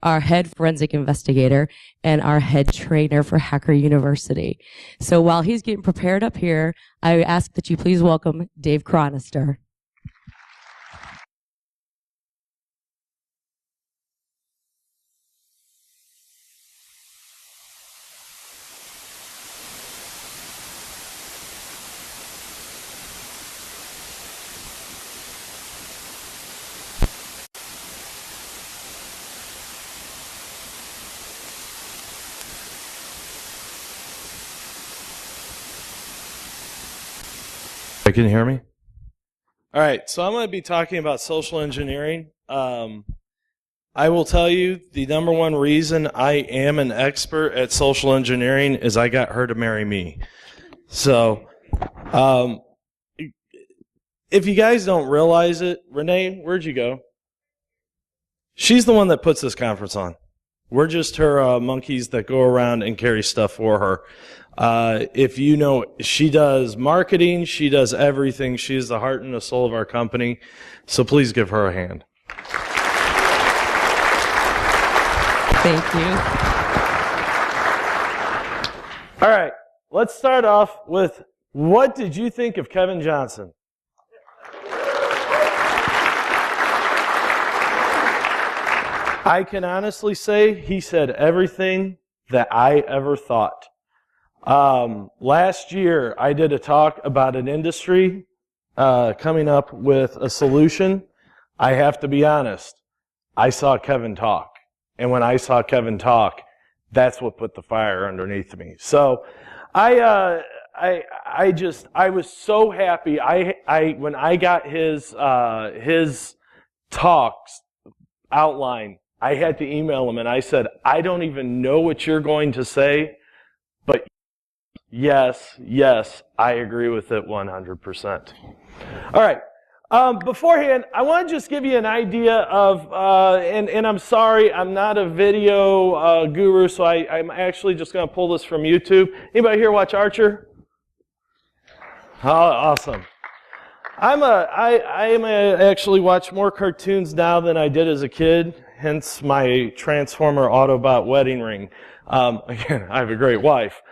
our head forensic investigator, and our head trainer for Hacker University. So while he's getting prepared up here, I ask that you please welcome Dave Chronister. Can you hear me? All right, so I'm going to be talking about social engineering. I will tell you the number one reason I am an expert at social engineering is I got her to marry me. So, if you guys don't realize it, Renee, where'd you go? She's the one that puts this conference on. We're just her monkeys that go around and carry stuff for her. If you know, she does marketing, she does everything. She is the heart and the soul of our company. So please give her a hand. Thank you. All right, let's start off with, what did you think of Kevin Johnson? I can honestly say he said everything that I ever thought. Last year, I did a talk about an industry coming up with a solution. I have to be honest, I saw Kevin talk. And when I saw Kevin talk, that's what put the fire underneath me. So I was so happy. When I got his talks outline, I had to email him and I said, I don't even know what you're going to say, but yes, I agree with it 100%. All right. Beforehand, I want to just give you an idea of, and I'm sorry, I'm not a video guru, so I'm actually just going to pull this from YouTube. Anybody here watch Archer? Oh, awesome. I actually watch more cartoons now than I did as a kid, hence my Transformer Autobot wedding ring. Again, I have a great wife.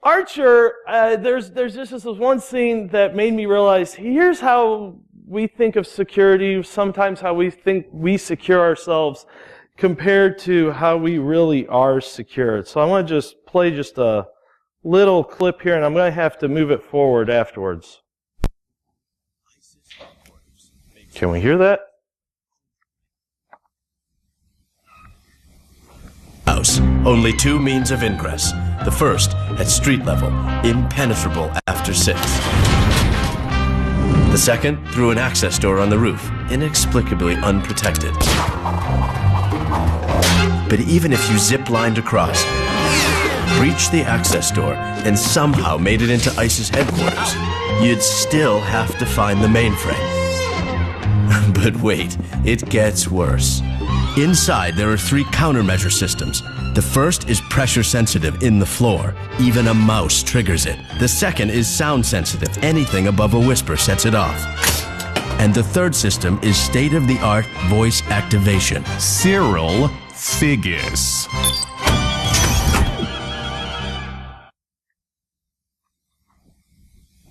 Archer, there's just this one scene that made me realize, here's how we think of security, sometimes how we think we secure ourselves compared to how we really are secured. So I want to just play just a little clip here, and I'm going to have to move it forward afterwards. Can we hear that? House. Only two means of ingress. The first, at street level, impenetrable after 6. The second, through an access door on the roof, inexplicably unprotected. But even if you zip-lined across, breached the access door, and somehow made it into ICE's headquarters, you'd still have to find the mainframe. But wait, it gets worse. Inside, there are 3 countermeasure systems. The first is pressure sensitive in the floor. Even a mouse triggers it. The second is sound sensitive. Anything above a whisper sets it off. And the third system is state-of-the-art voice activation. Cyril Figgis.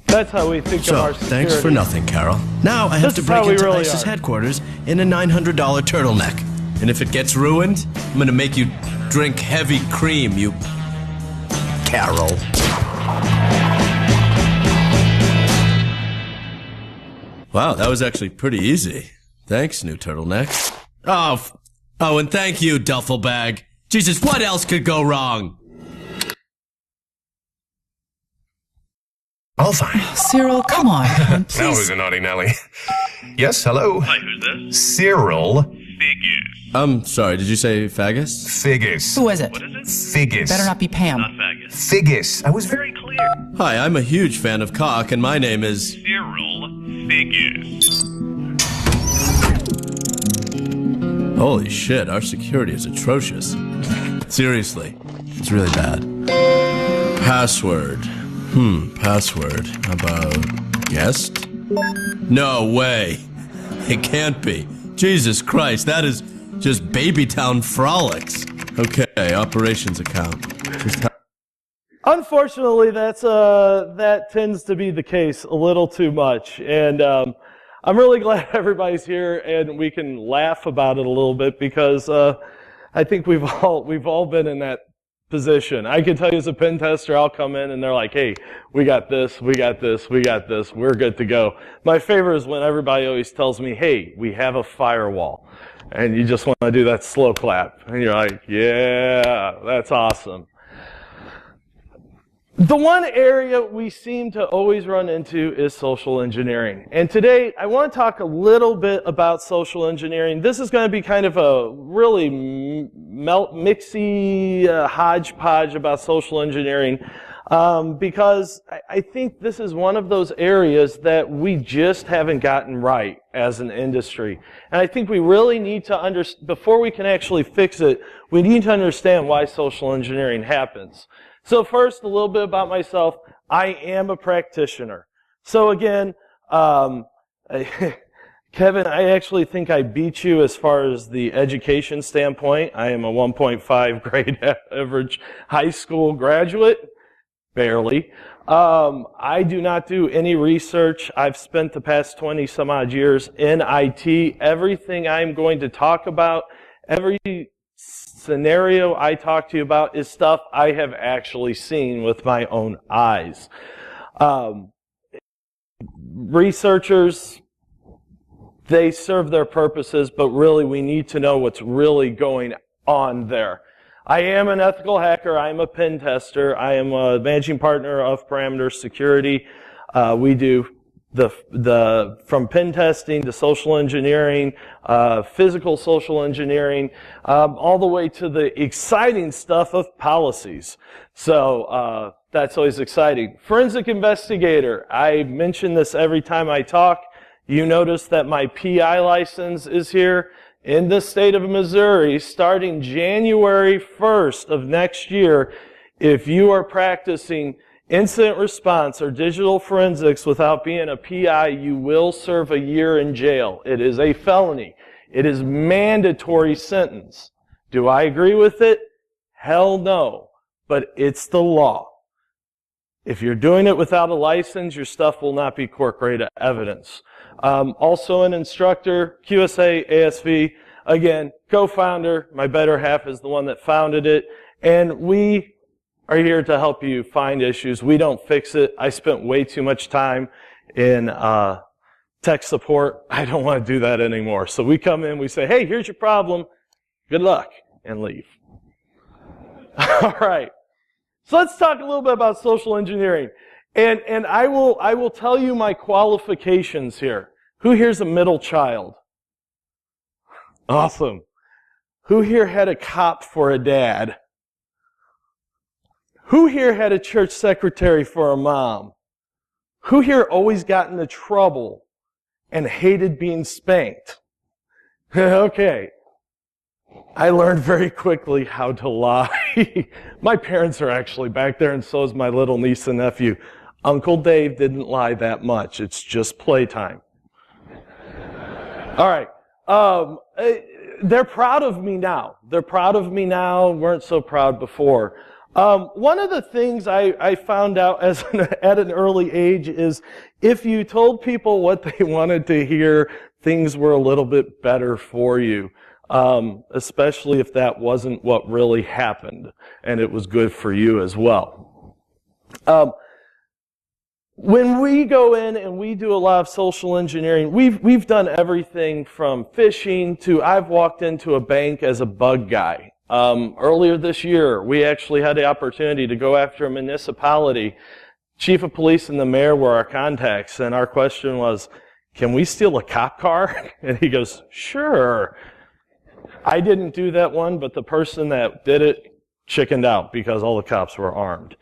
That's how we think of our security. Thanks for nothing, Carol. Now I have to break into ICE's headquarters in a $900 turtleneck. And if it gets ruined, I'm gonna make you drink heavy cream, you... Carol. Wow, that was actually pretty easy. Thanks, new turtleneck. Oh, and thank you, duffel bag. Jesus, what else could go wrong? All fine. Cyril, come on, please. That was a naughty Nelly. Yes, hello. Hi, who's this? Cyril Figgis. I'm sorry, did you say Faggus? Figgis. Who is it? What is it? Figgis. Better not be Pam. Not faggot. Figgis. I was very Very clear. Hi, I'm a huge fan of cock, and my name is... Cyril Figgis. Holy shit, our security is atrocious. Seriously, it's really bad. Password. Password. How about guest? No way. It can't be. Jesus Christ, that is Just Babytown frolics. Okay, operations account. Unfortunately, that tends to be the case a little too much, and I'm really glad everybody's here and we can laugh about it a little bit because I think we've all been in that position. I can tell you as a pen tester, I'll come in and they're like, "Hey, we got this, we got this, we got this, we're good to go." My favorite is when everybody always tells me, "Hey, we have a firewall," and you just want to do that slow clap, and you're like, "Yeah, that's awesome." The one area we seem to always run into is social engineering. And today, I want to talk a little bit about social engineering. This is going to be kind of a really mixy hodgepodge about social engineering because I think this is one of those areas that we just haven't gotten right as an industry. And I think we really need to before we can actually fix it, we need to understand why social engineering happens. So first, a little bit about myself. I am a practitioner. So again, Kevin, I actually think I beat you as far as the education standpoint. I am a 1.5 grade average high school graduate. Barely. I do not do any research. I've spent the past 20 some odd years in IT. Everything I'm going to talk about, every scenario I talk to you about is stuff I have actually seen with my own eyes. Researchers, they serve their purposes, but really we need to know what's really going on there. I am an ethical hacker. I am a pen tester. I am a managing partner of Parameter Security. We do from pen testing to social engineering, physical social engineering, all the way to the exciting stuff of policies. So that's always exciting. Forensic investigator. I mention this every time I talk. You notice that my PI license is here. In the state of Missouri, starting January 1st of next year, if you are practicing incident response or digital forensics without being a PI, you will serve a year in jail. It is a felony. It is mandatory sentence. Do I agree with it? Hell no. But it's the law. If you're doing it without a license, your stuff will not be court-grade evidence. Also an instructor, QSA, ASV, again, co-founder. My better half is the one that founded it. And we are here to help you find issues. We don't fix it. I spent way too much time in tech support. I don't want to do that anymore. So we come in, we say, "Hey, here's your problem. Good luck," and leave. All right. So let's talk a little bit about social engineering. And I will tell you my qualifications here. Who here's a middle child? Awesome. Who here had a cop for a dad? Who here had a church secretary for a mom? Who here always got into trouble and hated being spanked? Okay. I learned very quickly how to lie. My parents are actually back there, and so is my little niece and nephew. Uncle Dave didn't lie that much. It's just playtime. All right. They're proud of me now. They're proud of me now. Weren't so proud before. One of the things I found out at an early age is if you told people what they wanted to hear, things were a little bit better for you. Especially if that wasn't what really happened, and it was good for you as well. When we go in and we do a lot of social engineering, we've done everything from phishing to I've walked into a bank as a bug guy. Earlier this year, we actually had the opportunity to go after a municipality. Chief of police and the mayor were our contacts, and our question was, "Can we steal a cop car?" And he goes, "Sure." I didn't do that one, but the person that did it chickened out because all the cops were armed.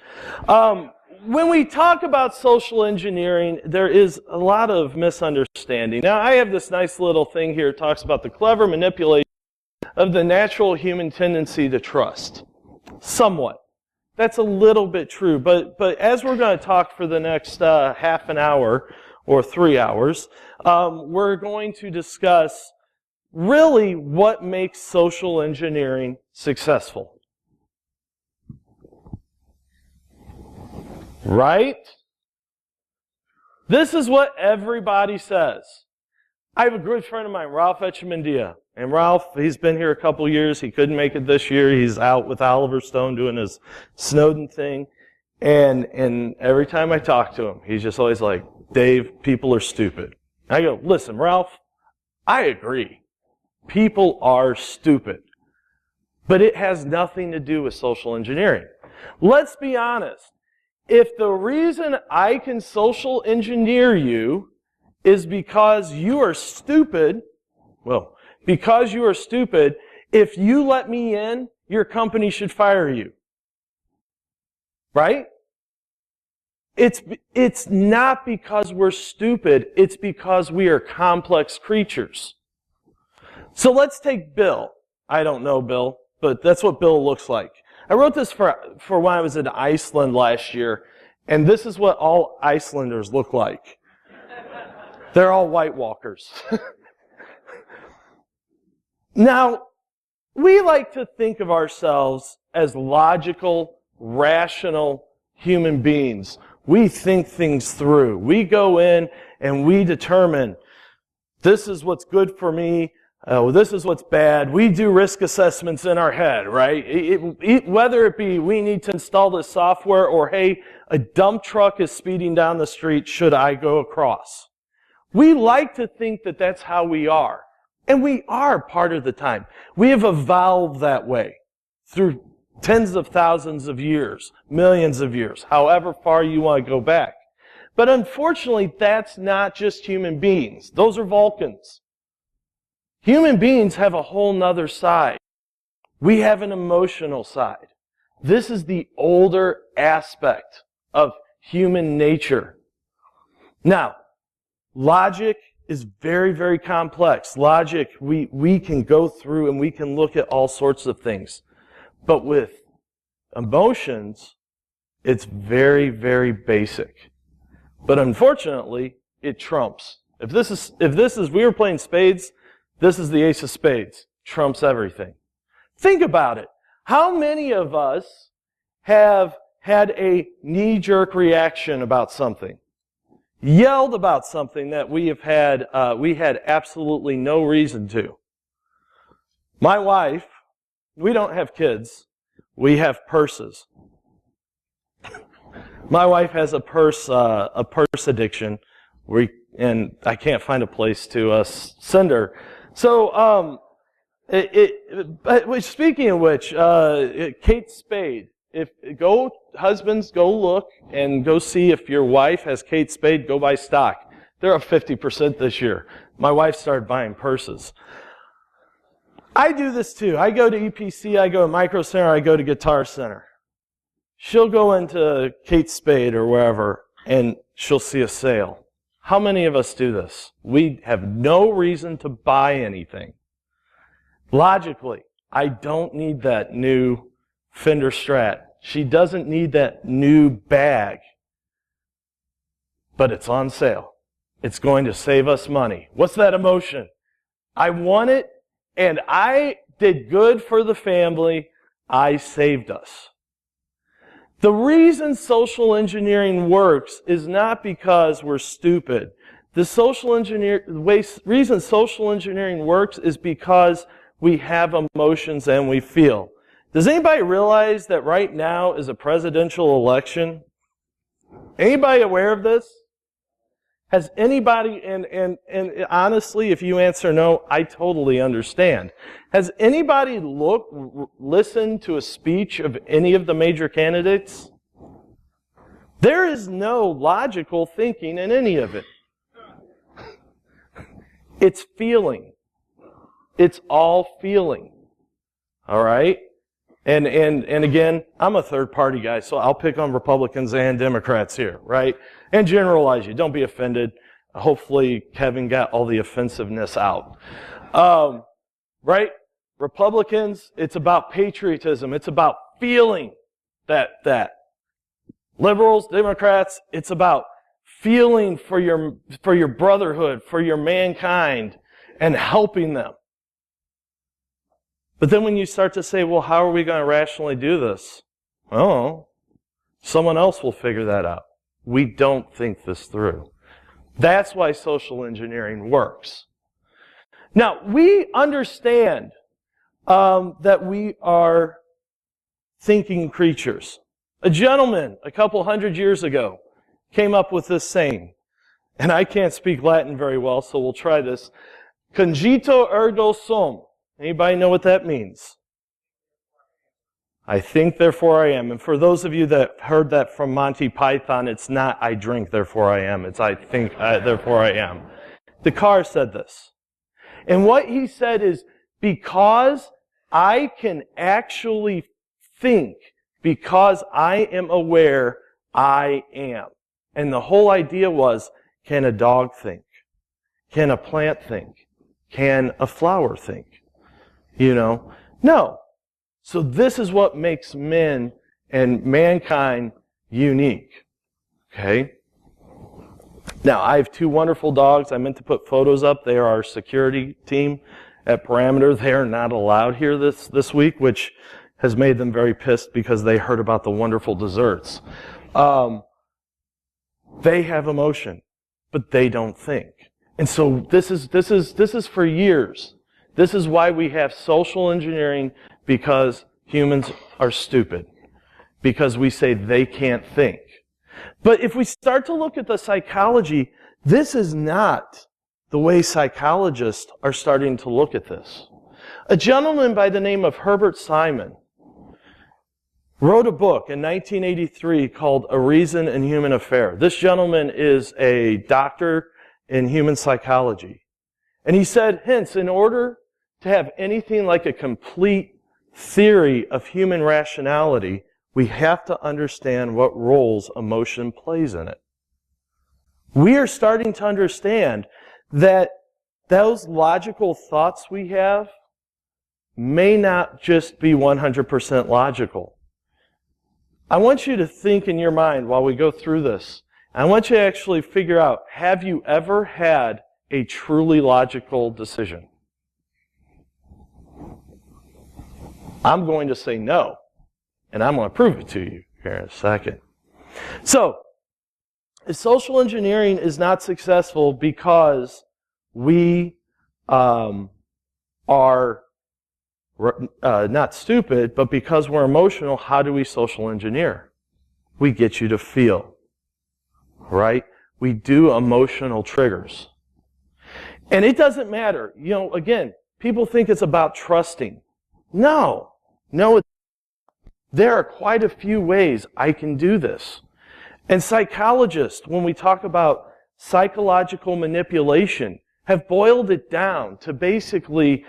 When we talk about social engineering, there is a lot of misunderstanding. Now, I have this nice little thing here. It talks about the clever manipulation of the natural human tendency to trust. Somewhat. That's a little bit true, but as we're going to talk for the next half an hour or 3 hours, we're going to discuss really what makes social engineering successful. Right? This is what everybody says. I have a good friend of mine, Ralph Echemendia. And Ralph, he's been here a couple years. He couldn't make it this year. He's out with Oliver Stone doing his Snowden thing. And every time I talk to him, he's just always like, Dave, people are stupid. I go, listen, Ralph, I agree. People are stupid. But it has nothing to do with social engineering. Let's be honest. If the reason I can social engineer you is because you are stupid, well, because you are stupid, if you let me in, your company should fire you. Right? It's not because we're stupid, it's because we are complex creatures. So let's take Bill. I don't know Bill, but that's what Bill looks like. I wrote this for when I was in Iceland last year, and this is what all Icelanders look like. They're all White Walkers. Now, we like to think of ourselves as logical, rational human beings. We think things through. We go in and we determine, this is what's good for me, this is what's bad. We do risk assessments in our head, right? Whether it be we need to install this software or, hey, a dump truck is speeding down the street, should I go across? We like to think that that's how we are. And we are part of the time. We have evolved that way through tens of thousands of years, millions of years, however far you want to go back. But unfortunately, that's not just human beings. Those are Vulcans. Human beings have a whole nother side. We have an emotional side. This is the older aspect of human nature. Now, logic is very, very complex. Logic, we can go through and we can look at all sorts of things. But with emotions, it's very, very basic. But unfortunately, it trumps. If this is we were playing spades, this is the ace of spades. Trumps everything. Think about it. How many of us have had a knee-jerk reaction about something? Yelled about something that we had absolutely no reason to. My wife, we don't have kids. We have purses. My wife has a purse addiction, and I can't find a place to send her. So, speaking of which, Kate Spade. Husbands, go look and go see if your wife has Kate Spade. Go buy stock. They're up 50% this year. My wife started buying purses. I do this too. I go to EPC, I go to Micro Center, I go to Guitar Center. She'll go into Kate Spade or wherever, and she'll see a sale. How many of us do this? We have no reason to buy anything. Logically, I don't need that new Fender Strat. She doesn't need that new bag. But it's on sale. It's going to save us money. What's that emotion? I want it, and I did good for the family. I saved us. The reason social engineering works is not because we're stupid. The reason social engineering works is because we have emotions and we feel. Does anybody realize that right now is a presidential election? Anybody aware of this? Has anybody, and honestly, if you answer no, I totally understand. Has anybody listened to a speech of any of the major candidates? There is no logical thinking in any of it. It's feeling. It's all feeling. All right? And again, I'm a third party guy, so I'll pick on Republicans and Democrats here, right? And generalize you. Don't be offended. Hopefully Kevin got all the offensiveness out. Right? Republicans, it's about patriotism. It's about feeling that. Liberals, Democrats, it's about feeling for your brotherhood, for your mankind, and helping them. But then when you start to say, well, how are we going to rationally do this? Oh, someone else will figure that out. We don't think this through. That's why social engineering works. Now, we understand that we are thinking creatures. A gentleman a couple hundred years ago came up with this saying, and I can't speak Latin very well, so we'll try this. Cogito ergo sum. Anybody know what that means? I think, therefore I am. And for those of you that heard that from Monty Python, it's not I drink, therefore I am. It's I think, therefore I am. Descartes said this. And what he said is, because I can actually think, because I am aware, I am. And the whole idea was, can a dog think? Can a plant think? Can a flower think? You know? No. So this is what makes men and mankind unique. Okay? Now, I have two wonderful dogs. I meant to put photos up. They are our security team at Parameter. They are not allowed here this week, which has made them very pissed because they heard about the wonderful desserts. They have emotion, but they don't think. And so this is for years. This is why we have social engineering, because humans are stupid. Because we say they can't think. But if we start to look at the psychology, this is not the way psychologists are starting to look at this. A gentleman by the name of Herbert Simon wrote a book in 1983 called A Reason in Human Affair. This gentleman is a doctor in human psychology. And he said, hence, in order to have anything like a complete theory of human rationality, we have to understand what roles emotion plays in it. We are starting to understand that those logical thoughts we have may not just be 100% logical. I want you to think in your mind while we go through this. I want you to actually figure out, have you ever had a truly logical decision? I'm going to say no, and I'm going to prove it to you here in a second. So, social engineering is not successful because we are not stupid, but because we're emotional. How do we social engineer? We get you to feel, right? We do emotional triggers. And it doesn't matter. You know, again, people think it's about trusting. No. There are quite a few ways I can do this. And psychologists, when we talk about psychological manipulation, have boiled it down to basically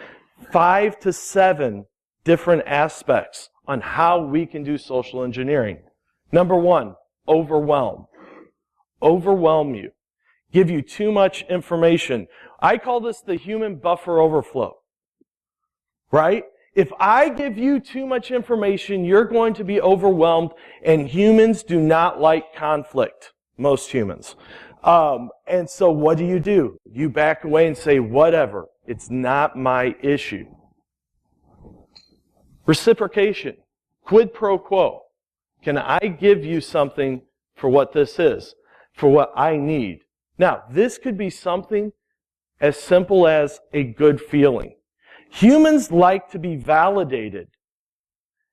5 to 7 different aspects on how we can do social engineering. Number 1, overwhelm. Overwhelm you. Give you too much information. I call this the human buffer overflow. Right? If I give you too much information, you're going to be overwhelmed, and humans do not like conflict. Most humans. And so what do? You back away and say, whatever. It's not my issue. Reciprocation. Quid pro quo. Can I give you something for what this is? For what I need? Now, this could be something as simple as a good feeling. Humans like to be validated.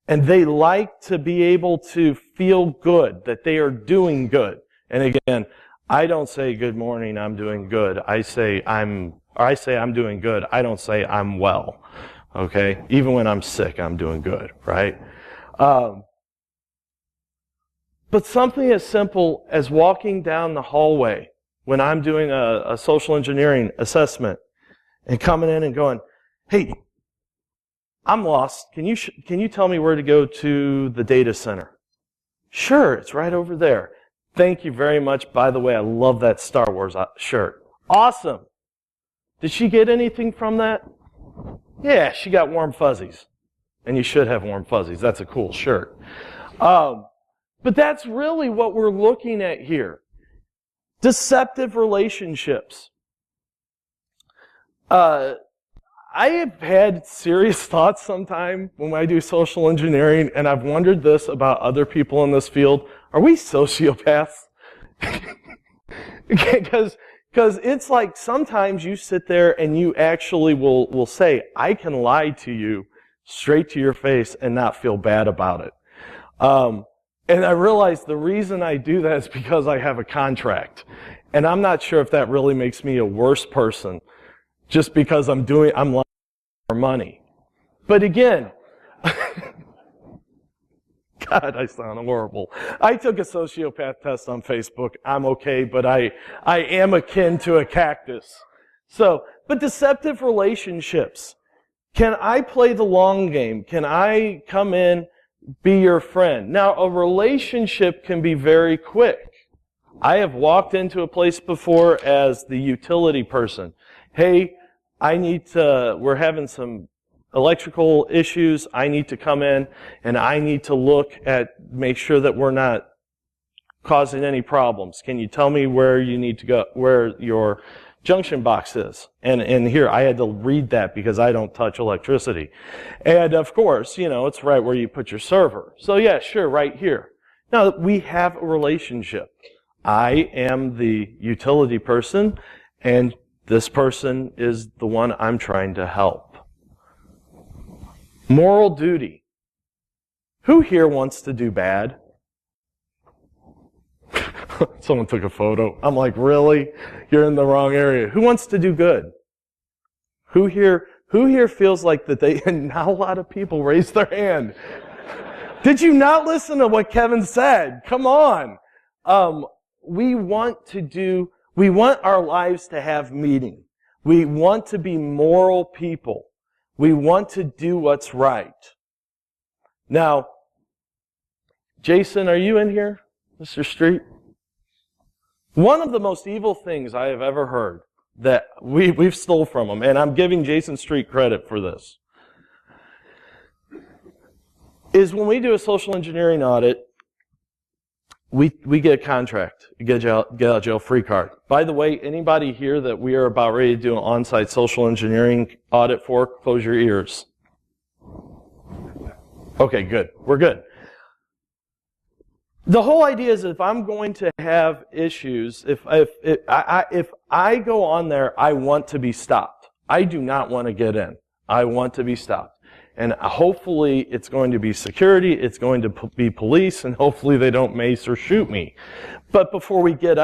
And they like to be able to feel good, that they are doing good. And again, I don't say good morning, I'm doing good. I say I'm doing good. I don't say I'm well. Okay? Even when I'm sick, I'm doing good, right? But something as simple as walking down the hallway when I'm doing a social engineering assessment and coming in and going, hey, I'm lost. Can you tell me where to go to the data center? Sure, it's right over there. Thank you very much. By the way, I love that Star Wars shirt. Awesome. Did she get anything from that? Yeah, she got warm fuzzies. And you should have warm fuzzies. That's a cool shirt. But that's really what we're looking at here. Deceptive relationships. I have had serious thoughts sometime when I do social engineering, and I've wondered this about other people in this field. Are we sociopaths? Because it's like sometimes you sit there and you actually will say, I can lie to you straight to your face and not feel bad about it. And I realize the reason I do that is because I have a contract. And I'm not sure if that really makes me a worse person just because I'm lying for money. But again, God, I sound horrible. I took a sociopath test on Facebook. I'm okay, but I am akin to a cactus. But deceptive relationships. Can I play the long game? Can I come in, be your friend? Now, a relationship can be very quick. I have walked into a place before as the utility person. Hey, we're having some electrical issues. I need to come in and I need to make sure that we're not causing any problems. Can you tell me where you need to go, where your junction box is? And here, I had to read that because I don't touch electricity. And of course, it's right where you put your server. So yeah, sure, right here. Now, we have a relationship. I am the utility person, and this person is the one I'm trying to help. Moral duty. Who here wants to do bad? Someone took a photo. I'm like, really? You're in the wrong area. Who wants to do good? Who here feels like that they, and not a lot of people raise their hand. Did you not listen to what Kevin said? Come on. We want our lives to have meaning. We want to be moral people. We want to do what's right. Now, Jason, are you in here, Mr. Street? One of the most evil things I have ever heard that we've stole from him, and I'm giving Jason Street credit for this, is when we do a social engineering audit, we get a contract, get out of jail free card. By the way, anybody here that we are about ready to do an on-site social engineering audit for, close your ears. Okay, good. We're good. The whole idea is if I'm going to have issues, if I go on there, I want to be stopped. I do not want to get in. I want to be stopped. And hopefully it's going to be security, it's going to be police, and hopefully they don't mace or shoot me. But before we get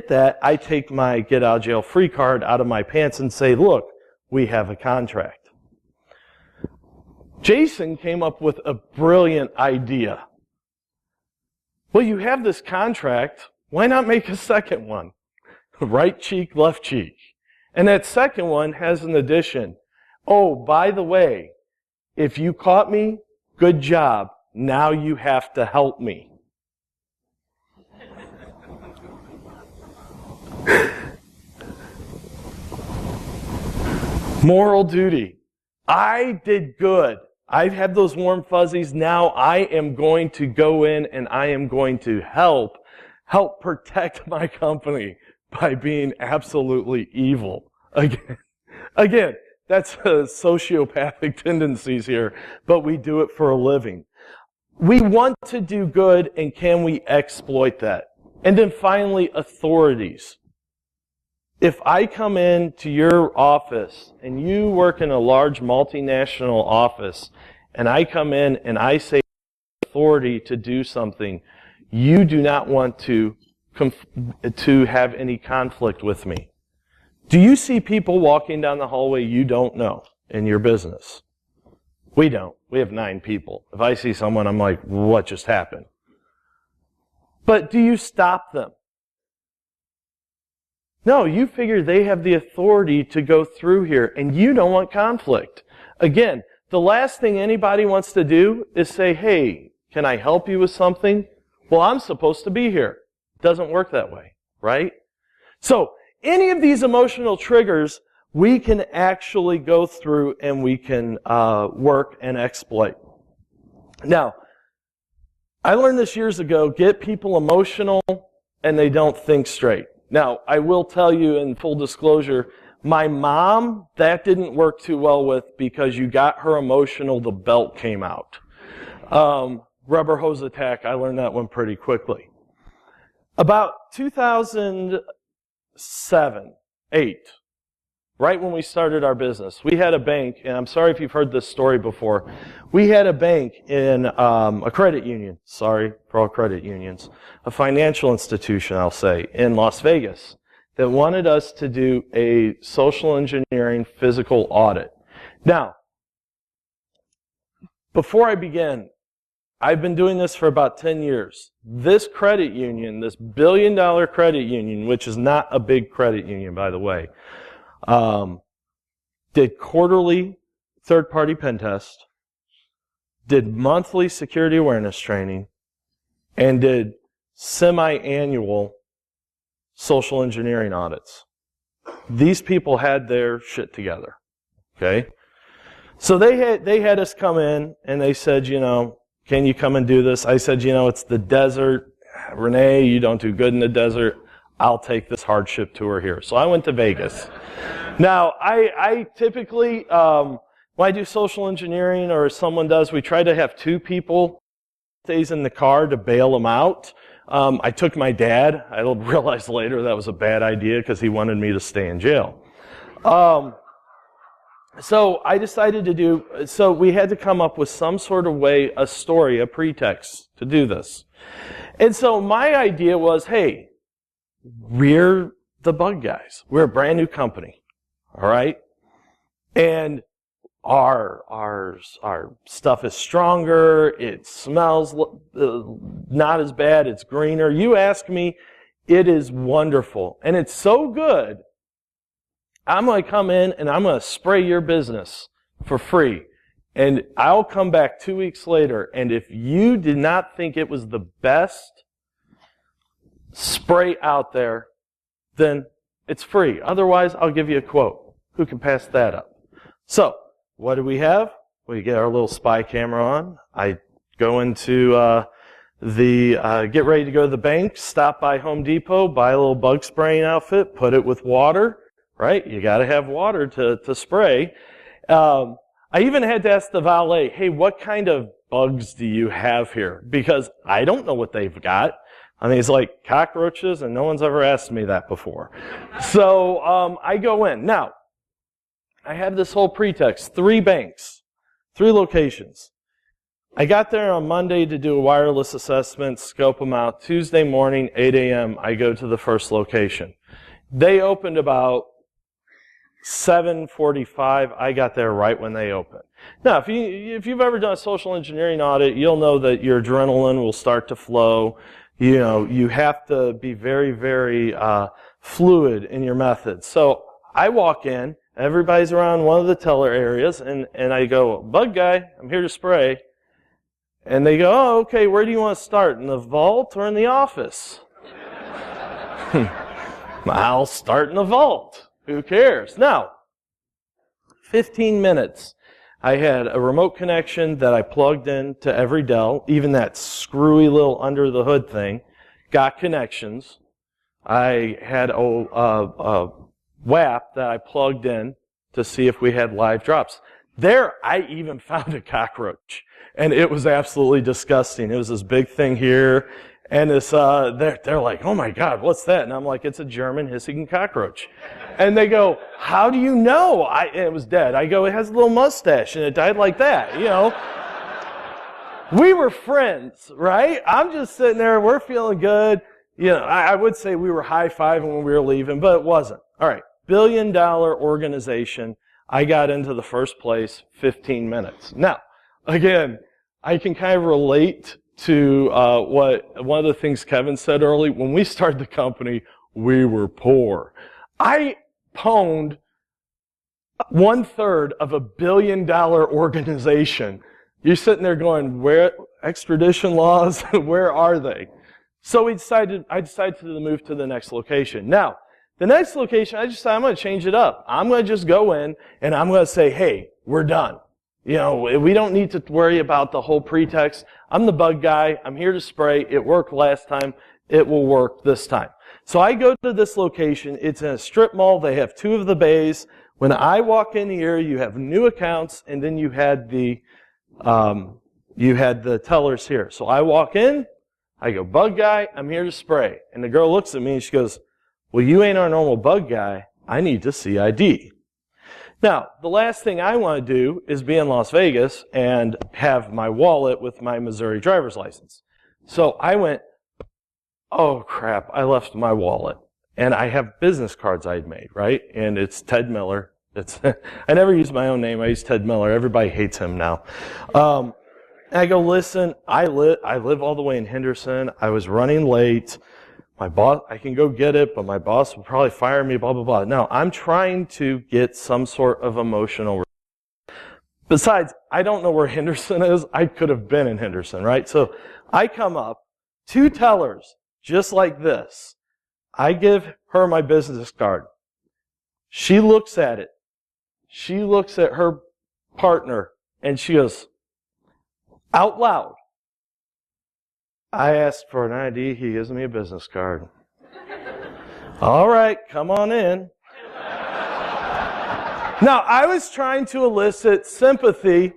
that, I take my get out of jail free card out of my pants and say, look, we have a contract. Jason came up with a brilliant idea. Well, you have this contract, why not make a second one? Right cheek, left cheek. And that second one has an addition. Oh, by the way, if you caught me, good job. Now you have to help me. Moral duty. I did good. I've had those warm fuzzies. Now I am going to go in and I am going to help protect my company by being absolutely evil. Again, that's sociopathic tendencies here, but we do it for a living. We want to do good, and can we exploit that? And then finally, authorities. If I come into your office, and you work in a large multinational office, and I come in and I say authority to do something, you do not want to have any conflict with me. Do you see people walking down the hallway you don't know in your business? We don't. We have 9 people. If I see someone, I'm like, what just happened? But do you stop them? No, you figure they have the authority to go through here, and you don't want conflict. Again, the last thing anybody wants to do is say, hey, can I help you with something? Well, I'm supposed to be here. It doesn't work that way, right? So, any of these emotional triggers, we can actually go through and we can work and exploit. Now, I learned this years ago, get people emotional and they don't think straight. Now, I will tell you in full disclosure, My mom, that didn't work too well with because you got her emotional, the belt came out. Rubber hose attack, I learned that one pretty quickly. About 2007, 8, right when we started our business, we had a bank, and I'm sorry if you've heard this story before. We had a bank in a credit union, sorry for all credit unions, a financial institution, I'll say, in Las Vegas that wanted us to do a social engineering physical audit. Now, before I begin, I've been doing this for about 10 years. This credit union, this billion-dollar credit union, which is not a big credit union, by the way, did quarterly third-party pen test, did monthly security awareness training, and did semi-annual social engineering audits. These people had their shit together, okay? So they had us come in, and they said, you know, can you come and do this? I said, you know, it's the desert. Renee, you don't do good in the desert. I'll take this hardship tour here. So I went to Vegas. Now, I typically, when I do social engineering or someone does, we try to have 2 people stays in the car to bail them out. I took my dad. I realized later that was a bad idea because he wanted me to stay in jail. So I decided so we had to come up with some sort of way, a story, a pretext to do this. And so my idea was, hey, we're the bug guys. We're a brand new company. All right? And our stuff is stronger. It smells not as bad. It's greener. You ask me, it is wonderful. And it's so good, I'm going to come in and I'm going to spray your business for free. And I'll come back 2 weeks later, and if you did not think it was the best spray out there, then it's free. Otherwise, I'll give you a quote. Who can pass that up? So, what do we have? We get our little spy camera on. I go into get ready to go to the bank, stop by Home Depot, buy a little bug spraying outfit, put it with water, right? You got to have water to spray. I even had to ask the valet, hey, what kind of bugs do you have here? Because I don't know what they've got. I mean, it's like cockroaches, and no one's ever asked me that before. So I go in. Now, I have this whole pretext. 3 banks, 3 locations. I got there on Monday to do a wireless assessment, scope them out. Tuesday morning, 8 a.m., I go to the first location. They opened about 7:45. I got there right when they opened. Now, if you've ever done a social engineering audit, you'll know that your adrenaline will start to flow. You know, you have to be very, very fluid in your methods. So I walk in, everybody's around one of the teller areas, and I go, bug guy, I'm here to spray. And they go, oh, okay, where do you want to start, in the vault or in the office? I'll start in the vault. Who cares? Now, 15 minutes. I had a remote connection that I plugged in to every Dell, even that screwy little under the hood thing. Got connections. I had a WAP that I plugged in to see if we had live drops. There, I even found a cockroach, and it was absolutely disgusting. It was this big thing here, and this they're like, oh my God, what's that? And I'm like, it's a German hissing cockroach. And they go, how do you know? It was dead. I go, it has a little mustache, and it died like that, you know. We were friends, right? I'm just sitting there, we're feeling good. You know, I would say we were high-fiving when we were leaving, but it wasn't. All right, billion-dollar organization. I got into the first place 15 minutes. Now, again, I can kind of relate to what one of the things Kevin said early. When we started the company, we were poor. I pwned 1/3 of $1 billion organization. You're sitting there going, where extradition laws? Where are they? So I decided to move to the next location. Now, the next location, I decided I'm going to change it up. I'm going to just go in and I'm going to say, hey, we're done. We don't need to worry about the whole pretext. I'm the bug guy. I'm here to spray. It worked last time. It will work this time. So I go to this location. It's in a strip mall. They have 2 of the bays. When I walk in here, you have new accounts, and then you had the tellers here. So I walk in. I go, bug guy, I'm here to spray. And the girl looks at me and she goes, well, you ain't our normal bug guy. I need to see ID. Now, the last thing I want to do is be in Las Vegas and have my wallet with my Missouri driver's license. So I went, oh crap, I left my wallet. And I have business cards I'd made, right? And it's Ted Miller. I never use my own name. I use Ted Miller. Everybody hates him now. And I go, listen, I live all the way in Henderson. I was running late. My boss, I can go get it, but my boss will probably fire me, blah, blah, blah. No, I'm trying to get some sort of emotional. Besides, I don't know where Henderson is. I could have been in Henderson, right? So I come up, 2 tellers, just like this. I give her my business card. She looks at it. She looks at her partner, and she goes, out loud, I asked for an ID. He gives me a business card. All right, come on in. Now, I was trying to elicit sympathy.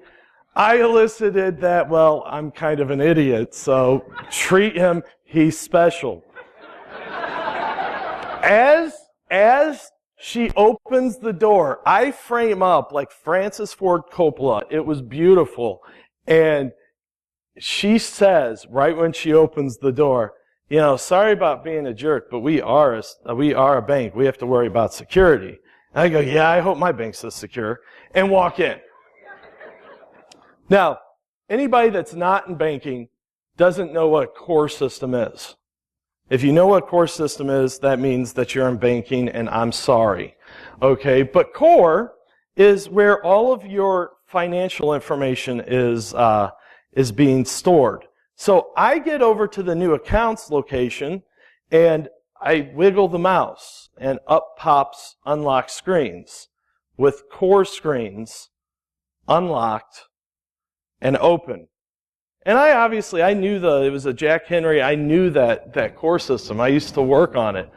I elicited that, well, I'm kind of an idiot, so treat him. He's special. As she opens the door, I frame up like Francis Ford Coppola. It was beautiful. And she says, right when she opens the door, sorry about being a jerk, but we are a bank. We have to worry about security. And I go, yeah, I hope my bank's this secure, and walk in. Now, anybody that's not in banking doesn't know what a core system is. If you know what core system is, that means that you're in banking, and I'm sorry. Okay, but core is where all of your financial information is being stored. So I get over to the new accounts location, and I wiggle the mouse, and up pops unlock screens with core screens unlocked and open. And I knew it was a Jack Henry. I knew that core system. I used to work on it.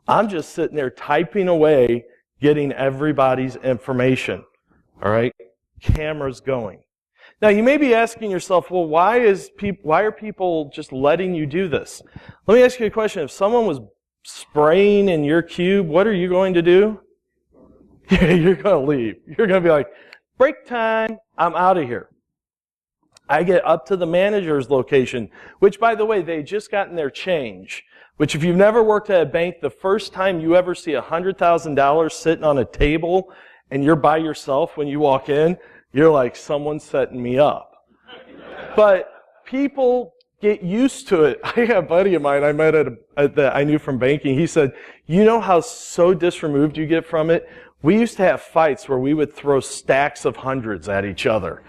I'm just sitting there typing away, getting everybody's information. All right? Cameras going. Now, you may be asking yourself, well, why are people just letting you do this? Let me ask you a question. If someone was spraying in your cube, what are you going to do? You're going to leave. You're going to be like, break time. I'm out of here. I get up to the manager's location, which, by the way, they just gotten their change, which if you've never worked at a bank, the first time you ever see $100,000 sitting on a table and you're by yourself when you walk in, you're like, someone's setting me up. But people get used to it. I had a buddy of mine I met that I knew from banking. He said, you know how so disremoved you get from it? We used to have fights where we would throw stacks of hundreds at each other.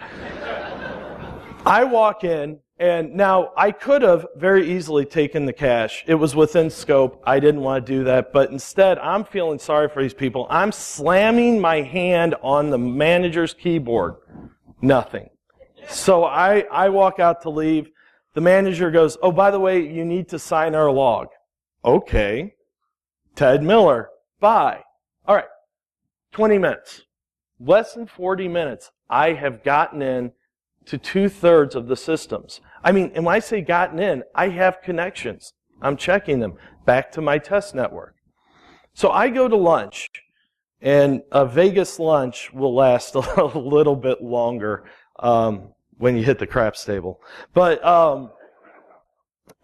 I walk in, and now I could have very easily taken the cash. It was within scope. I didn't want to do that. But instead, I'm feeling sorry for these people. I'm slamming my hand on the manager's keyboard. Nothing. So I walk out to leave. The manager goes, oh, by the way, you need to sign our log. Okay. Ted Miller. Bye. All right. 20 minutes. Less than 40 minutes. I have gotten in to 2/3 of the systems. I mean, and when I say gotten in, I have connections. I'm checking them back to my test network. So I go to lunch, and a Vegas lunch will last a little bit longer when you hit the craps table. But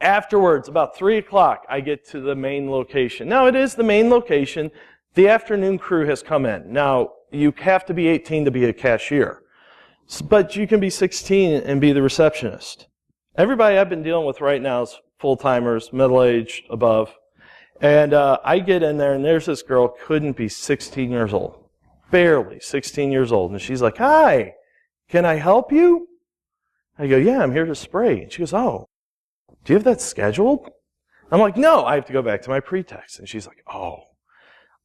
afterwards, about 3 o'clock, I get to the main location. Now, it is the main location. The afternoon crew has come in. Now, you have to be 18 to be a cashier. But you can be 16 and be the receptionist. Everybody I've been dealing with right now is full-timers, middle-aged, above. And I get in there, and there's this girl, couldn't be 16 years old. Barely 16 years old. And she's like, hi, can I help you? I go, yeah, I'm here to spray. And she goes, oh, do you have that scheduled? I'm like, no, I have to go back to my pretext. And she's like, oh,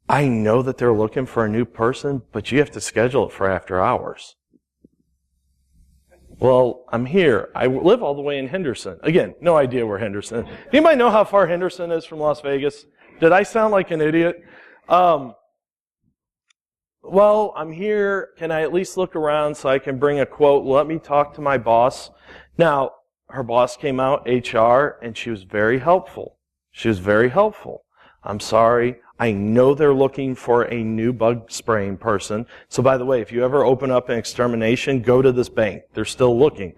I know that they're looking for a new person, but you have to schedule it for after hours. Well, I'm here. I live all the way in Henderson. Again, no idea where Henderson is. Anybody know how far Henderson is from Las Vegas? Did I sound like an idiot? Well, I'm here. Can I at least look around so I can bring a quote? Let me talk to my boss. Now, her boss came out, HR, and she was very helpful. She was very helpful. I'm sorry. I know they're looking for a new bug spraying person. So by the way, if you ever open up an extermination, go to this bank. They're still looking.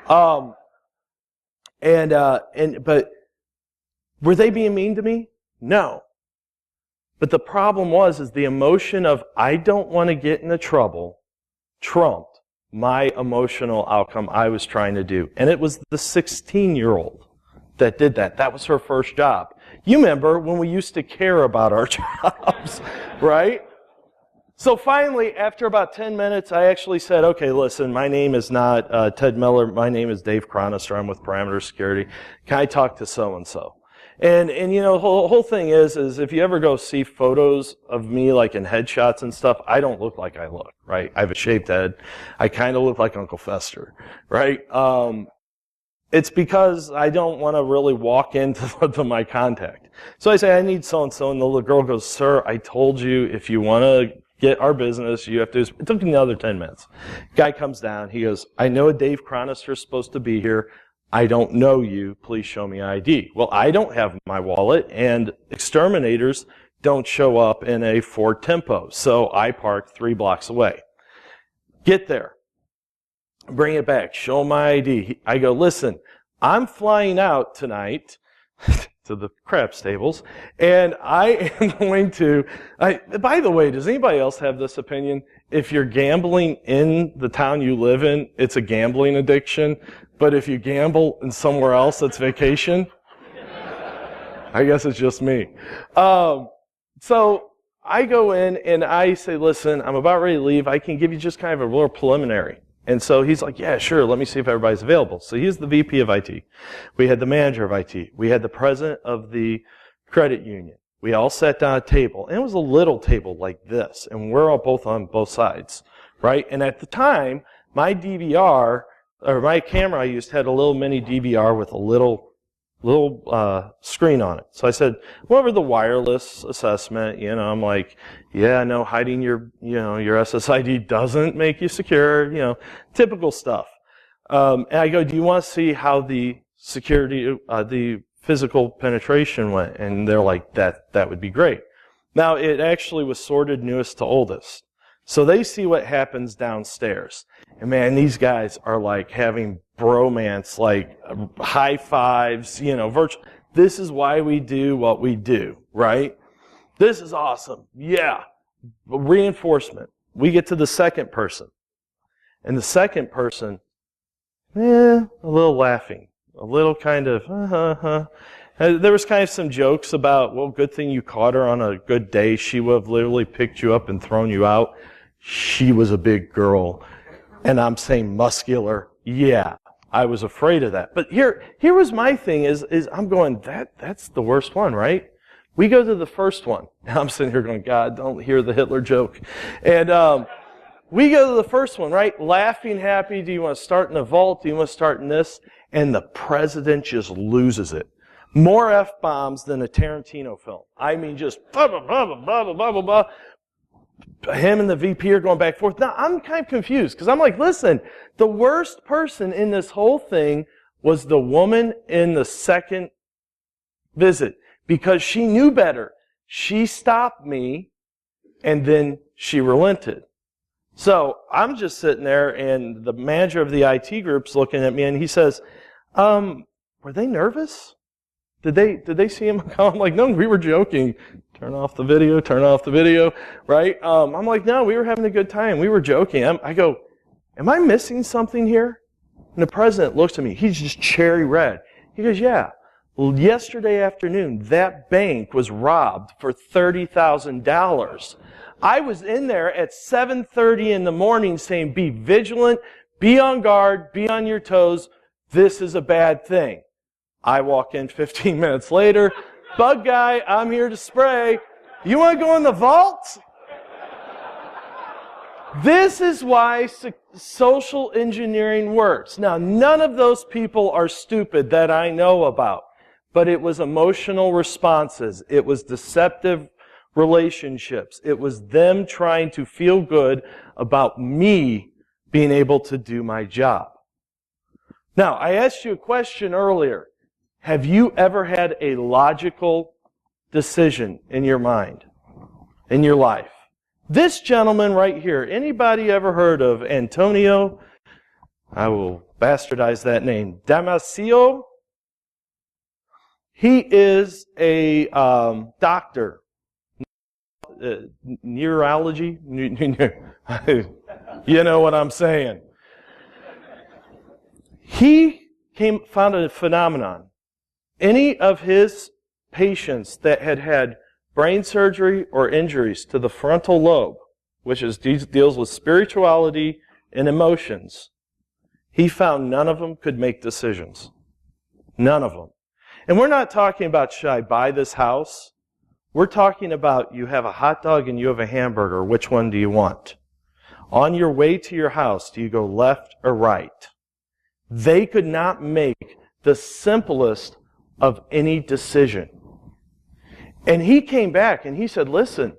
But were they being mean to me? No. But the problem is the emotion of I don't want to get into trouble trumped my emotional outcome I was trying to do. And it was the 16-year-old that did that. That was her first job. You remember when we used to care about our jobs, right? So finally, after about 10 minutes, I actually said, okay, listen, my name is not Ted Miller. My name is Dave Chronister. I'm with Parameter Security. Can I talk to so-and-so? And you know, the whole thing is if you ever go see photos of me like in headshots and stuff, I don't look like I look, right? I have a shaved head. I kind of look like Uncle Fester, right? It's because I don't want to really walk into my contact. So I say, I need so-and-so, and the little girl goes, sir, I told you if you want to get our business, you have to. It took me another 10 minutes. Guy comes down. He goes, I know Dave Chronister is supposed to be here. I don't know you. Please show me ID. Well, I don't have my wallet, and exterminators don't show up in a Ford Tempo. So I park 3 blocks away. Get there. Bring it back. Show my ID. I go, listen, I'm flying out tonight to the crap stables, and I am going to, by the way, does anybody else have this opinion? If you're gambling in the town you live in, it's a gambling addiction. But if you gamble in somewhere else, it's vacation. I guess it's just me. So I go in and I say, listen, I'm about ready to leave. I can give you just kind of a little preliminary. And so he's like, yeah, sure. Let me see if everybody's available. So he's the VP of IT. We had the manager of IT. We had the president of the credit union. We all sat down at a table. And it was a little table like this. And we're all both on both sides, right? And at the time, my DVR, or my camera I used had a little mini DVR with a little screen on it. So I said, well, over the wireless assessment, I'm like, yeah, no, hiding your SSID doesn't make you secure, typical stuff. And I go, do you want to see how the security, the physical penetration went? And they're like, that would be great. Now, it actually was sorted newest to oldest. So they see what happens downstairs. And man, these guys are like having bromance, like high fives, virtual. This is why we do what we do, right? This is awesome. Yeah. Reinforcement. We get to the second person. And the second person, a little laughing. A little kind of, There was kind of some jokes about, well, good thing you caught her on a good day. She would have literally picked you up and thrown you out. She was a big girl. And I'm saying muscular. Yeah, I was afraid of that. But here was my thing is I'm going, that's the worst one, right? We go to the first one. And I'm sitting here going, God, don't hear the Hitler joke. And we go to the first one, right? Laughing, happy. Do you want to start in the vault? Do you want to start in this? And the president just loses it. More F-bombs than a Tarantino film. I mean, just blah, blah, blah, blah, blah, blah, blah, blah. Him and the VP are going back and forth. Now, I'm kind of confused because I'm like, listen, the worst person in this whole thing was the woman in the second visit because she knew better. She stopped me and then she relented. So I'm just sitting there and the manager of the IT group's looking at me and he says, were they nervous? Did they see him? I'm like, no, we were joking. Turn off the video, right? I'm like, no, we were having a good time. We were joking. I go, am I missing something here? And the president looks at me. He's just cherry red. He goes, yeah. Well, yesterday afternoon, that bank was robbed for $30,000. I was in there at 7:30 in the morning saying, be vigilant, be on guard, be on your toes. This is a bad thing. I walk in 15 minutes later. Bug guy, I'm here to spray. You want to go in the vault? This is why social engineering works. Now, none of those people are stupid that I know about, but it was emotional responses. It was deceptive relationships. It was them trying to feel good about me being able to do my job. Now, I asked you a question earlier. Have you ever had a logical decision in your mind, in your life? This gentleman right here, anybody ever heard of Antonio? I will bastardize that name. Damasio? He is a doctor. Neurology? You know what I'm saying. He found a phenomenon. Any of his patients that had had brain surgery or injuries to the frontal lobe, which deals with spirituality and emotions, he found none of them could make decisions. None of them. And we're not talking about, should I buy this house? We're talking about, you have a hot dog and you have a hamburger. Which one do you want? On your way to your house, do you go left or right? They could not make the simplest of any decision. And he came back and he said, listen,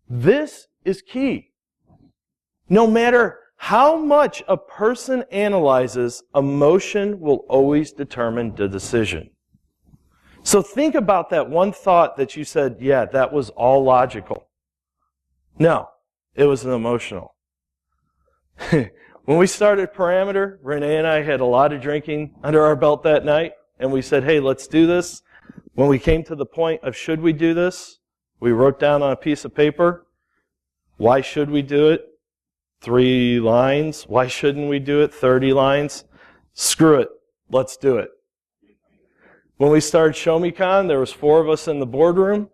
this is key. No matter how much a person analyzes, emotion will always determine the decision. So think about that one thought that you said, yeah, that was all logical. No, it was an emotional. When we started Parameter, Renee and I had a lot of drinking under our belt that night, and we said, hey, let's do this. When we came to the point of should we do this, we wrote down on a piece of paper, why should we do it? 3 lines. Why shouldn't we do it? 30 lines. Screw it. Let's do it. When we started ShowMeCon, there was 4 of us in the boardroom,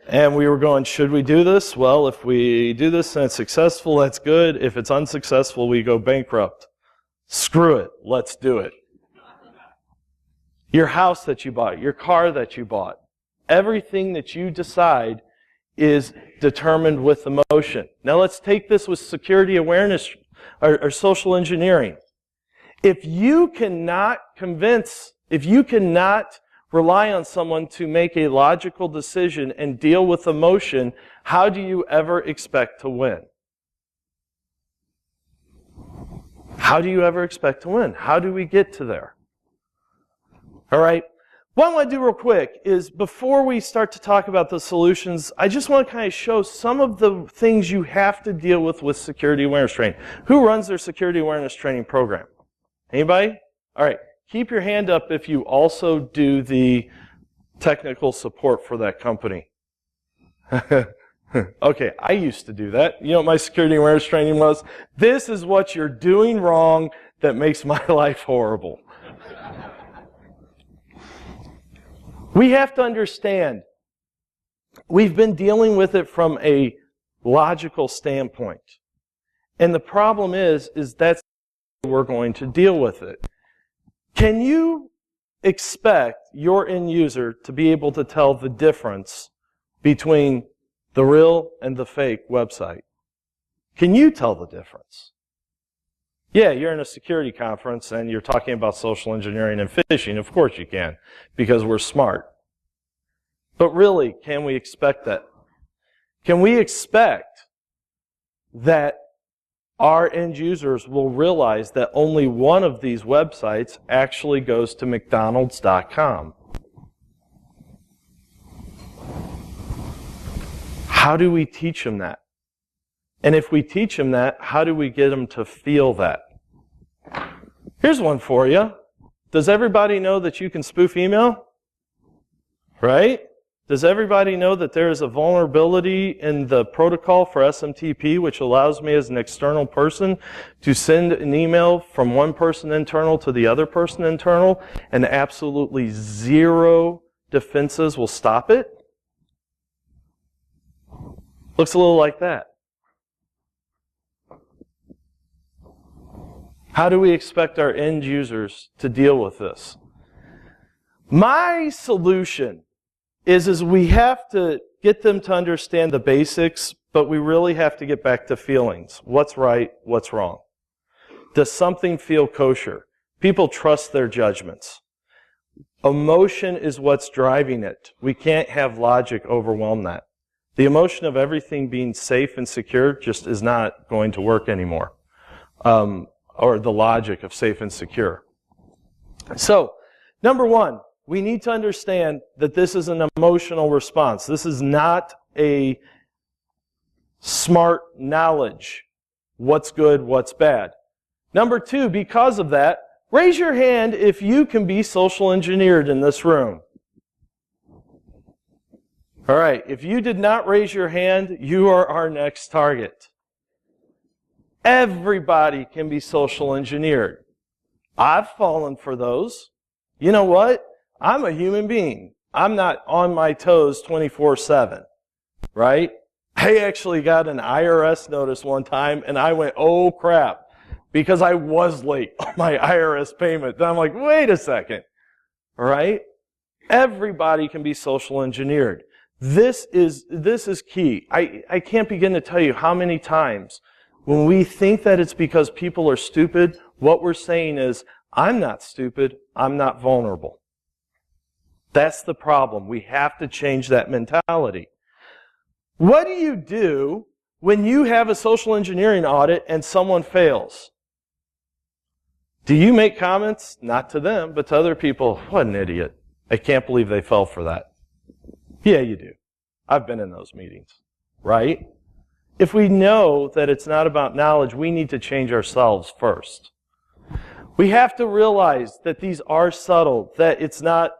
and we were going, should we do this? Well, if we do this and it's successful, that's good. If it's unsuccessful, we go bankrupt. Screw it. Let's do it. Your house that you bought, your car that you bought, everything that you decide is determined with emotion. Now let's take this with security awareness or social engineering. If you cannot rely on someone to make a logical decision and deal with emotion, how do you ever expect to win? How do you ever expect to win? How do we get to there? All right. What I want to do real quick is before we start to talk about the solutions, I just want to kind of show some of the things you have to deal with security awareness training. Who runs their security awareness training program? Anybody? All right. Keep your hand up if you also do the technical support for that company. Okay, I used to do that. You know what my security awareness training was? This is what you're doing wrong that makes my life horrible. We have to understand, we've been dealing with it from a logical standpoint. And the problem is that's how we're going to deal with it. Can you expect your end user to be able to tell the difference between the real and the fake website? Can you tell the difference? Yeah, you're in a security conference and you're talking about social engineering and phishing. Of course you can, because we're smart. But really, can we expect that? Can we expect that our end users will realize that only one of these websites actually goes to McDonald's.com? How do we teach them that? And if we teach them that, how do we get them to feel that? Here's one for you. Does everybody know that you can spoof email? Right? Does everybody know that there is a vulnerability in the protocol for SMTP which allows me as an external person to send an email from one person internal to the other person internal and absolutely 0 defenses will stop it? Looks a little like that. How do we expect our end users to deal with this? My solution is we have to get them to understand the basics but we really have to get back to feelings. What's right? What's wrong? Does something feel kosher? People trust their judgments. Emotion is what's driving it. We can't have logic overwhelm that. The emotion of everything being safe and secure just is not going to work anymore. Or the logic of safe and secure. So, number one, we need to understand that this is an emotional response. This is not a smart knowledge. What's good, what's bad. Number two, because of that, raise your hand if you can be social engineered in this room. All right, if you did not raise your hand, you are our next target. Everybody can be social engineered. I've fallen for those. You know what? I'm a human being. I'm not on my toes 24/7, right? I actually got an IRS notice one time, and I went, oh crap, because I was late on my IRS payment. Then I'm like, wait a second, all right? Everybody can be social engineered. This is key. I can't begin to tell you how many times when we think that it's because people are stupid, what we're saying is, I'm not stupid, I'm not vulnerable. That's the problem. We have to change that mentality. What do you do when you have a social engineering audit and someone fails? Do you make comments? Not to them, but to other people. What an idiot. I can't believe they fell for that. Yeah, you do. I've been in those meetings, right? If we know that it's not about knowledge, we need to change ourselves first. We have to realize that these are subtle, that it's not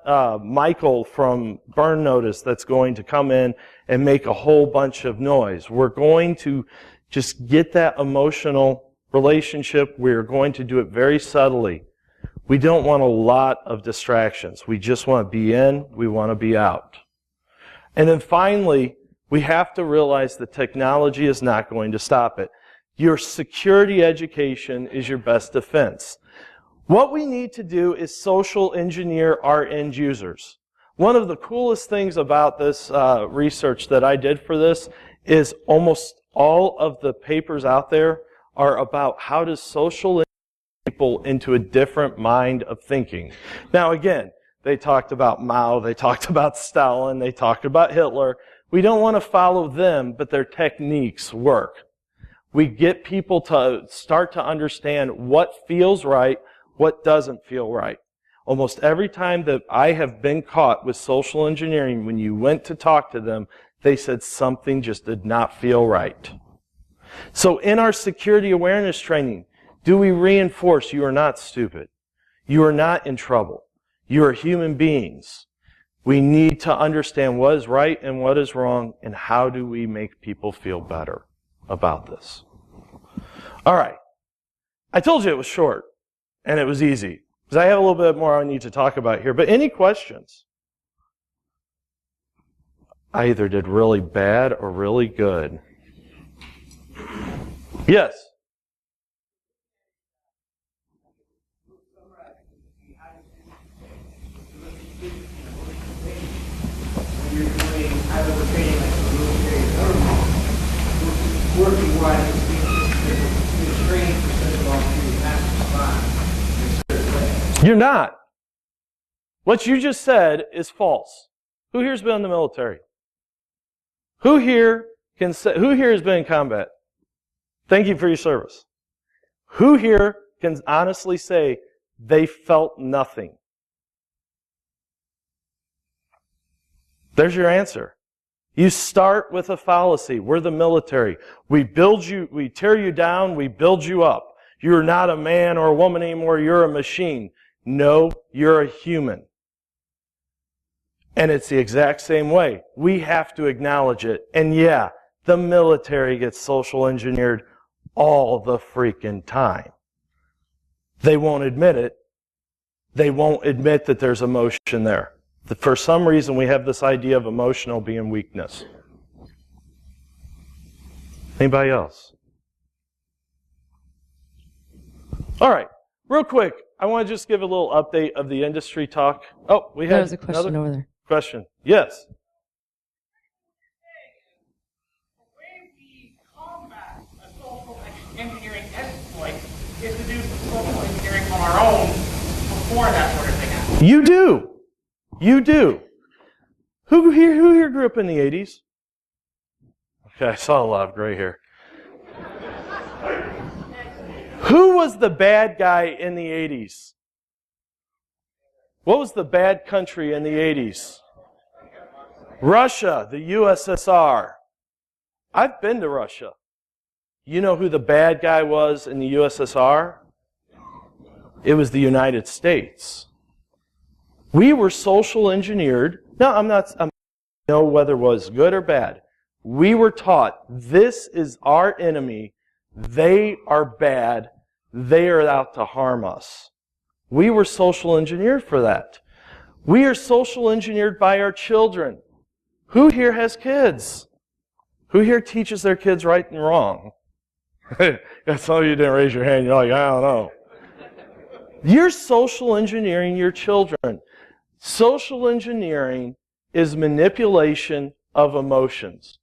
Michael from Burn Notice that's going to come in and make a whole bunch of noise. We're going to just get that emotional relationship. We're going to do it very subtly. We don't want a lot of distractions. We just want to be in, we want to be out. And then finally, we have to realize that technology is not going to stop it. Your security education is your best defense. What we need to do is social engineer our end users. One of the coolest things about this research that I did for this is almost all of the papers out there are about how to social engineer people into a different mind of thinking. Now again, they talked about Mao, they talked about Stalin, they talked about Hitler. We don't want to follow them, but their techniques work. We get people to start to understand what feels right, what doesn't feel right. Almost every time that I have been caught with social engineering, when you went to talk to them, they said something just did not feel right. So in our security awareness training, do we reinforce you are not stupid? You are not in trouble. You are human beings. We need to understand what is right and what is wrong, and how do we make people feel better about this. All right. I told you it was short, and it was easy, because I have a little bit more I need to talk about here. But any questions? I either did really bad or really good. Yes? You're not. What you just said is false. Who here's been in the military? Who here has been in combat? Thank you for your service. Who here can honestly say they felt nothing? There's your answer. You start with a fallacy. We're the military. We build you, we tear you down, we build you up. You're not a man or a woman anymore, you're a machine. No, you're a human. And it's the exact same way. We have to acknowledge it. And yeah, the military gets social engineered all the freaking time. They won't admit it. They won't admit that there's emotion there. For some reason, we have this idea of emotional being weakness. Anybody else? All right, real quick, I want to just give a little update of the industry talk. Oh, we had There was a question over there. Question. Yes. engineering on our own before that sort of thing happened. You do. You do. Who here grew up in the 80s? Okay, I saw a lot of gray hair. Who was the bad guy in the 80s? What was the bad country in the 80s? Russia, the USSR. I've been to Russia. You know who the bad guy was in the USSR? It was the United States. We were social engineered. No, I don't know whether it was good or bad. We were taught this is our enemy. They are bad. They are out to harm us. We were social engineered for that. We are social engineered by our children. Who here has kids? Who here teaches their kids right and wrong? Some of you didn't raise your hand. You're like, I don't know. You're social engineering your children. Social engineering is manipulation of emotions.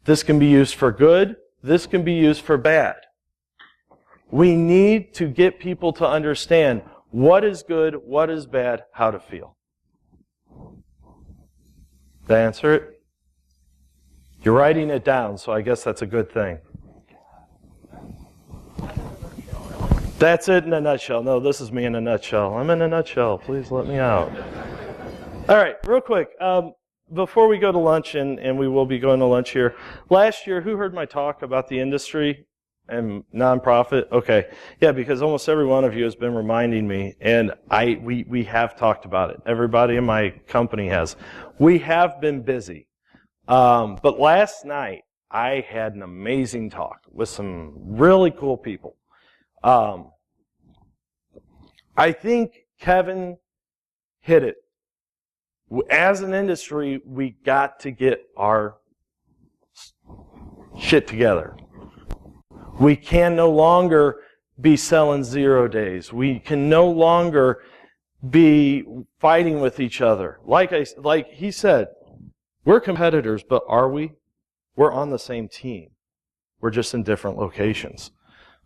This can be used for good. This can be used for bad. We need to get people to understand what is good, what is bad, how to feel. Did I answer it? You're writing it down, so I guess that's a good thing. That's it in a nutshell. No, this is me in a nutshell. I'm in a nutshell. Please let me out. All right, real quick. Before we go to lunch, and we will be going to lunch here. Last year, who heard my talk about the industry and nonprofit? Okay. Yeah, because almost every one of you has been reminding me, and we have talked about it. Everybody in my company has. We have been busy. But last night, I had an amazing talk with some really cool people. I think Kevin hit it. As an industry, we got to get our shit together. We can no longer be selling 0 days. We can no longer be fighting with each other. Like he said, we're competitors, but are we? We're on the same team. We're just in different locations.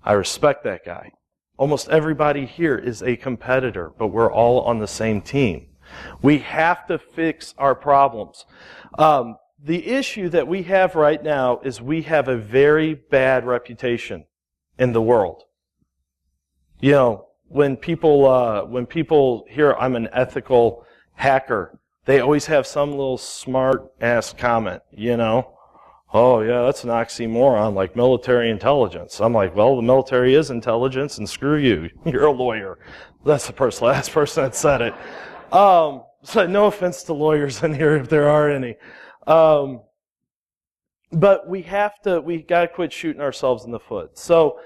I respect that guy. Almost everybody here is a competitor, but we're all on the same team. We have to fix our problems. The issue that we have right now is we have a very bad reputation in the world. You know, when people hear I'm an ethical hacker, they always have some little smart-ass comment, you know. Oh, yeah, that's an oxymoron, like military intelligence. I'm like, well, the military is intelligence, and screw you. You're a lawyer. That's the last person that said it. So no offense to lawyers in here if there are any. But we gotta quit shooting ourselves in the foot. So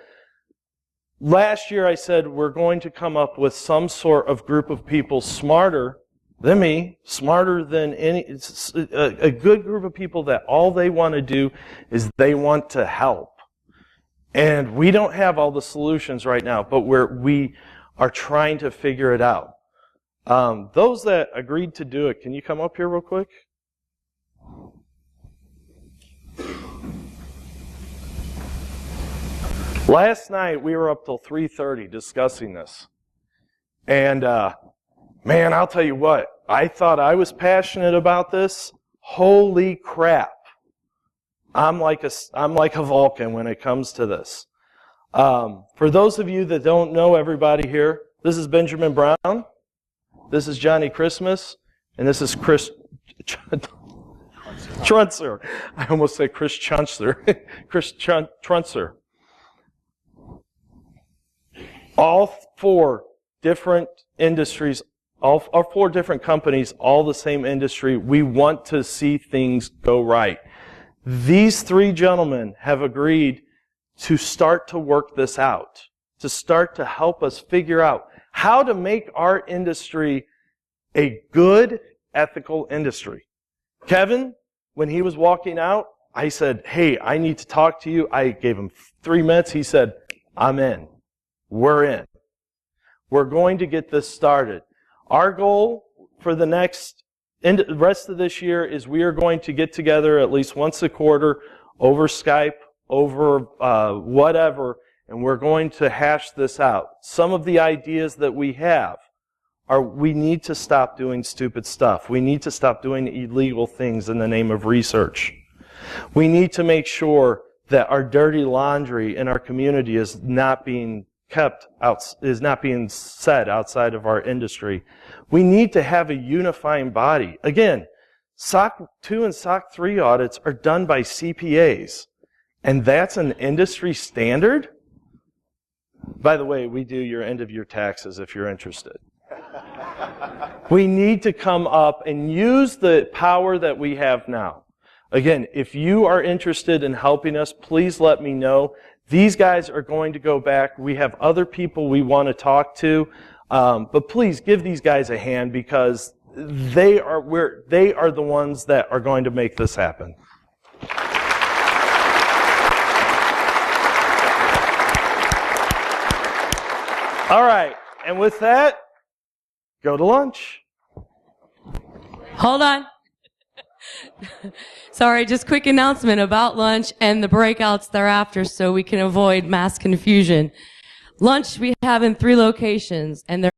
last year I said we're going to come up with some sort of group of people smarter than me, smarter than a good group of people that all they want to do is they want to help. And we don't have all the solutions right now, but we are trying to figure it out. Those that agreed to do it, can you come up here real quick? Last night we were up till 3:30 discussing this. And man, I'll tell you what, I thought I was passionate about this. Holy crap. I'm like a Vulcan when it comes to this. For those of you that don't know everybody here, this is Benjamin Brown, this is Johnny Christmas, and this is Chris Trunzer. I almost said Chris Chunster. Chris Trunzer. All four different industries, all four different companies, all the same industry. We want to see things go right. These three gentlemen have agreed to start to work this out, to start to help us figure out how to make our industry a good, ethical industry. Kevin, when he was walking out, I said, hey, I need to talk to you. I gave him 3 minutes. He said, I'm in. We're in. We're going to get this started. Our goal for the rest of this year is we are going to get together at least once a quarter over Skype, over whatever, and we're going to hash this out. Some of the ideas that we have are we need to stop doing stupid stuff. We need to stop doing illegal things in the name of research. We need to make sure that our dirty laundry in our community is not being said outside of our industry. We need to have a unifying body. Again, SOC 2 and SOC 3 audits are done by CPAs, and that's an industry standard? By the way, we do your end of year taxes if you're interested. We need to come up and use the power that we have now. Again, if you are interested in helping us, please let me know. These guys are going to go back. We have other people we want to talk to. But please give these guys a hand because they are the ones that are going to make this happen. All right. And with that, go to lunch. Hold on. Sorry, just quick announcement about lunch and the breakouts thereafter so we can avoid mass confusion. Lunch we have in 3 locations, and they're